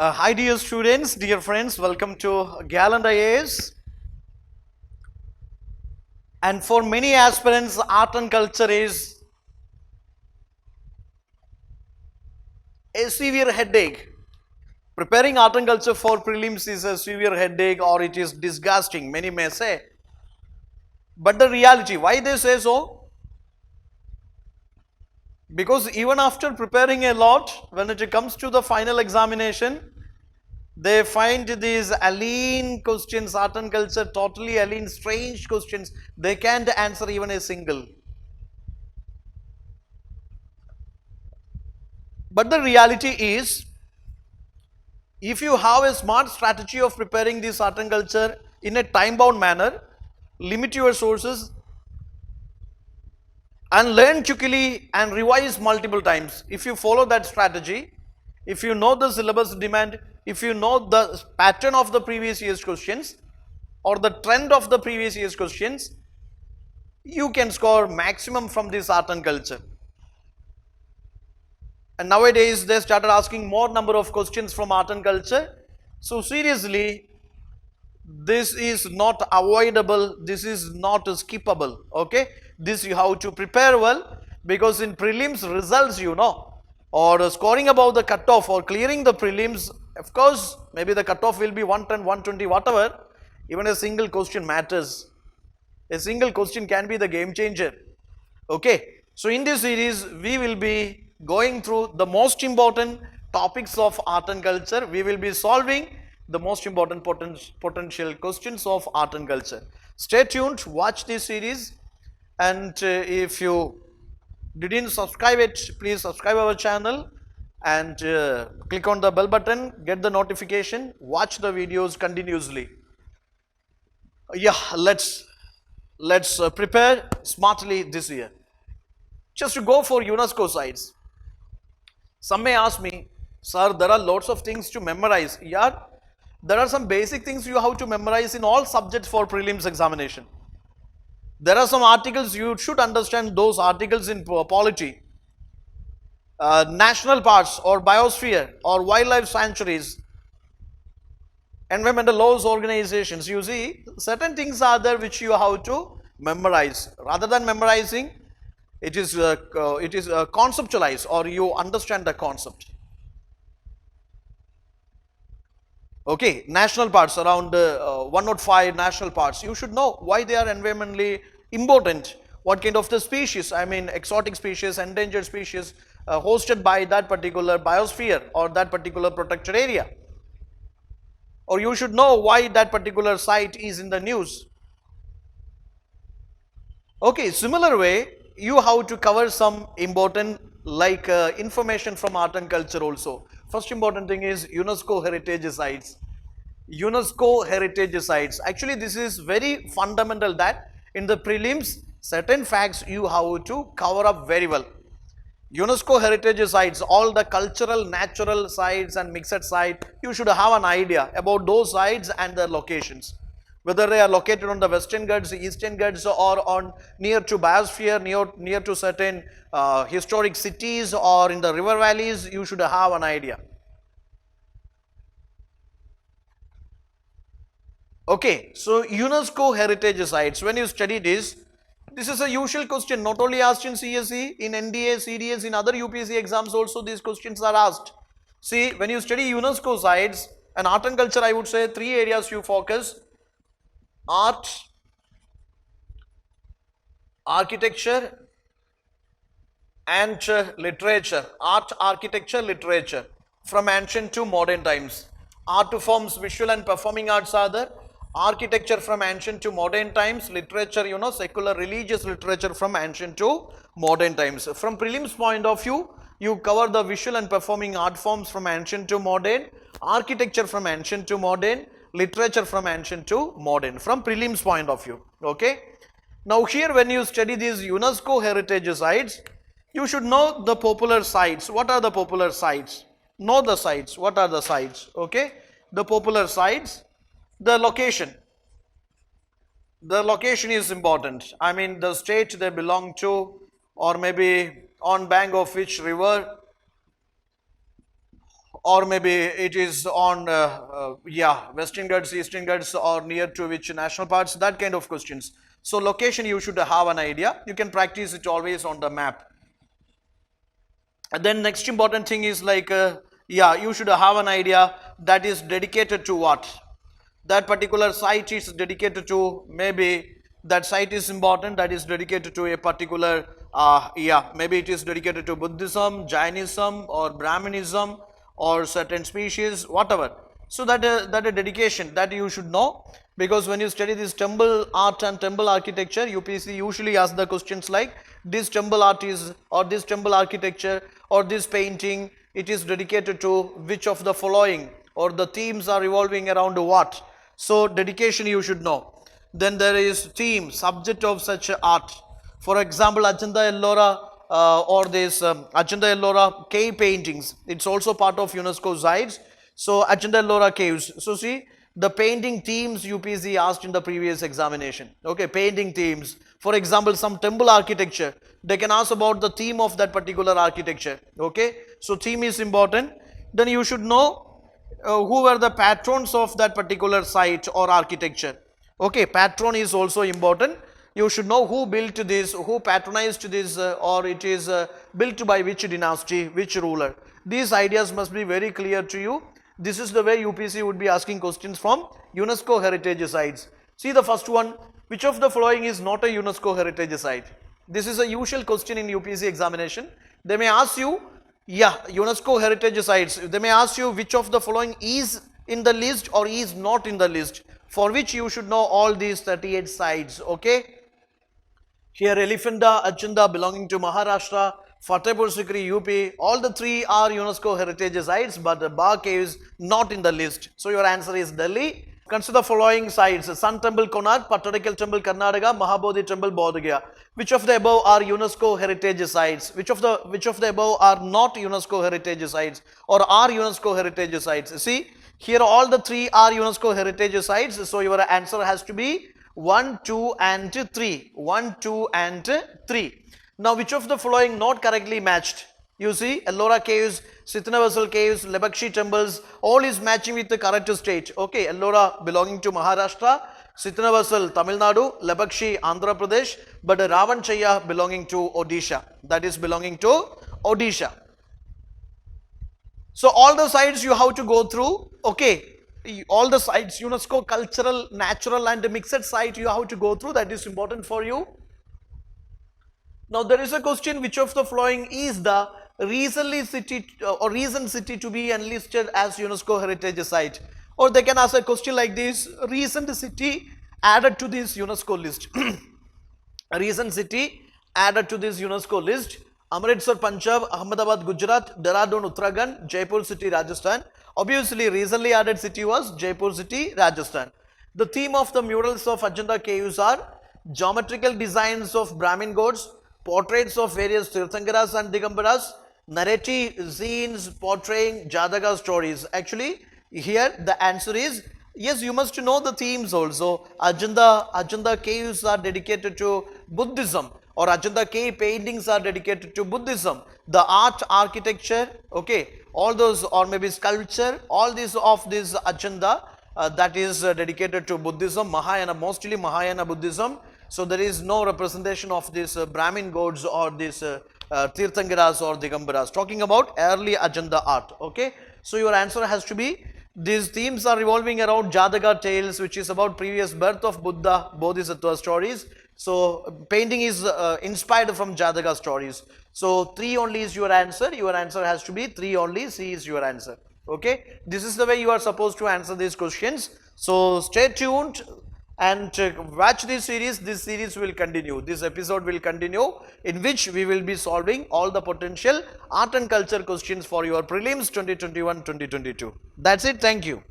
Hi dear students, dear friends, welcome to Gallant IAS. And for many aspirants, art and culture is a severe headache. Preparing art and culture for prelims is a severe headache or it is disgusting, many may say. But the reality, why they say so? Because even after preparing a lot, when it comes to the final examination, they find these alien questions, art and culture, totally alien, strange questions. They can't answer even a single. But the reality is, if you have a smart strategy of preparing this art and culture in a time-bound manner, limit your sources and learn quickly and revise multiple times. If you follow that strategy, if you know the syllabus demand, if you know the pattern of the previous year's questions or the trend of the previous year's questions, you can score maximum from this art and culture. And nowadays they started asking more number of questions from art and culture. So seriously, this is not avoidable, this is not skippable. Okay, this you have to prepare well, because in prelims results, or scoring above the cutoff or clearing the prelims, of course maybe the cutoff will be 110, 120, whatever. Even a single question matters. A single question can be the game changer. Okay, so in this series we will be going through the most important topics of art and culture. We will be solving the most important potential questions of art and culture. Stay tuned, watch this series, and if you didn't subscribe it, please subscribe our channel and click on the bell button, get the notification, watch the videos continuously. Yeah, let's prepare smartly this year. Just to go for UNESCO sites. Some may ask me, sir, there are lots of things to memorize. Yeah, there are some basic things you have to memorize in all subjects for prelims examination. There are some articles you should understand, those articles in polity, national parks or biosphere or wildlife sanctuaries, environmental laws organizations. You see, certain things are there which you have to memorize. Rather than memorizing, it is conceptualized, or you understand the concept. Okay, national parks, around 105 national parks. You should know why they are environmentally important. What kind of the species, I mean exotic species, endangered species hosted by that particular biosphere or that particular protected area. Or you should know why that particular site is in the news. Okay, similar way, you have to cover some important like information from art and culture also. First important thing is UNESCO heritage sites. UNESCO heritage sites. Actually, this is very fundamental that in the prelims, certain facts you have to cover up very well. UNESCO heritage sites, all the cultural, natural sites and mixed site, you should have an idea about those sites and their locations. Whether they are located on the western Ghats, eastern Ghats, or on near to biosphere, near to certain historic cities or in the river valleys, you should have an idea. Okay, so UNESCO heritage sites, when you study this is a usual question, not only asked in CSE, in NDA, CDS, in other UPSC exams also these questions are asked. See, when you study UNESCO sites and art and culture, I would say three areas you focus: art, architecture and literature. Art, architecture, literature from ancient to modern times. Art forms, visual and performing arts are there. Architecture from ancient to modern times. Literature, secular religious literature from ancient to modern times. From prelims point of view, you cover the visual and performing art forms from ancient to modern, architecture from ancient to modern, literature from ancient to modern, from prelims point of view. Okay. Now here, when you study these UNESCO heritage sites, you should know the popular sites. What are the popular sites? Know the sites. What are the sites? Okay. The popular sites, the location. The location is important. I mean the state they belong to, or maybe on bank of which river, or maybe it is on Western Ghats, Eastern Ghats, or near to which national parks, that kind of questions. So location you should have an idea. You can practice it always on the map. And then next important thing is like you should have an idea that is dedicated to what. That particular site is dedicated to, maybe that site is important, that is dedicated to a particular maybe it is dedicated to Buddhism, Jainism, or Brahmanism, or certain species, whatever. So that a dedication that you should know, because when you study this temple art and temple architecture, UPSC usually asks the questions like this temple art is, or this temple architecture, or this painting, it is dedicated to which of the following, or the themes are revolving around what. So dedication you should know. Then there is theme, subject of such art. For example, Ajanta Ellora or this Ajanta Ellora cave paintings, it's also part of UNESCO sites. So Ajanta Ellora caves. So see, the painting themes UPSC asked in the previous examination. Okay, painting themes. For example, some temple architecture, they can ask about the theme of that particular architecture. Okay, so theme is important. Then you should know who were the patrons of that particular site or architecture. Okay, patron is also important. You should know who built this, who patronized this, or it is built by which dynasty, which ruler. These ideas must be very clear to you. This is the way UPSC would be asking questions from UNESCO heritage sites. See the first one, which of the following is not a UNESCO heritage site? This is a usual question in UPSC examination. They may ask you, UNESCO heritage sites. They may ask you which of the following is in the list or is not in the list, for which you should know all these 38 sites. Okay. Here Elephanta, Ajanta belonging to Maharashtra, Fatehpur Sikri, UP, all the three are UNESCO heritage sites, but the Bar Caves not in the list. So your answer is Delhi. Consider the following sites: Sun Temple, Konark, Pattadakal Temple, Karnataka, Mahabodhi Temple, Bodh Gaya. Which of the above are UNESCO heritage sites? Which of the above are not UNESCO heritage sites, or are UNESCO heritage sites? See, here all the three are UNESCO heritage sites. So your answer has to be 1, 2 and 3. 1, 2 and 3. Now which of the following not correctly matched? You see, Ellora caves, Sitnavasal caves, Lebakshi temples, all is matching with the correct state. Okay, Ellora belonging to Maharashtra, Sitnavasal Tamil Nadu, Lebakshi Andhra Pradesh, but Ravanchaya belonging to Odisha. That is belonging to Odisha. So all the sites you have to go through. Okay, all the sites, UNESCO cultural, natural and mixed site you have to go through. That is important for you. Now there is a question, which of the following is the recent city to be enlisted as UNESCO heritage site? Or they can ask a question like this: recent city added to this UNESCO list. Recent city added to this UNESCO list: Amritsar, Punjab; Ahmedabad, Gujarat; Dehradun, Uttarakhand; Jaipur city, Rajasthan. Obviously recently added city was Jaipur city, Rajasthan. The theme of the murals of Ajanta caves are geometrical designs of Brahmin gods, portraits of various Tirthankaras and Digambaras, narrative zines portraying Jataka stories. Actually, here the answer is yes, you must know the themes also. Ajanta caves are dedicated to Buddhism, or Ajanta cave paintings are dedicated to Buddhism. The art, architecture, okay, all those, or maybe sculpture, all these of this Ajanta that is dedicated to Buddhism, Mahayana, mostly Mahayana Buddhism. So there is no representation of this Brahmin gods or this Tirthankaras or Digambaras. Talking about early Ajanta art. Okay. So your answer has to be, these themes are revolving around Jataka tales, which is about previous birth of Buddha, Bodhisattva stories. So painting is inspired from Jataka stories. So 3 only is your answer. Your answer has to be 3 only. C is your answer. Okay. This is the way you are supposed to answer these questions. So stay tuned and watch this series. This series will continue. This episode will continue, in which we will be solving all the potential art and culture questions for your prelims 2021-2022. That's it. Thank you.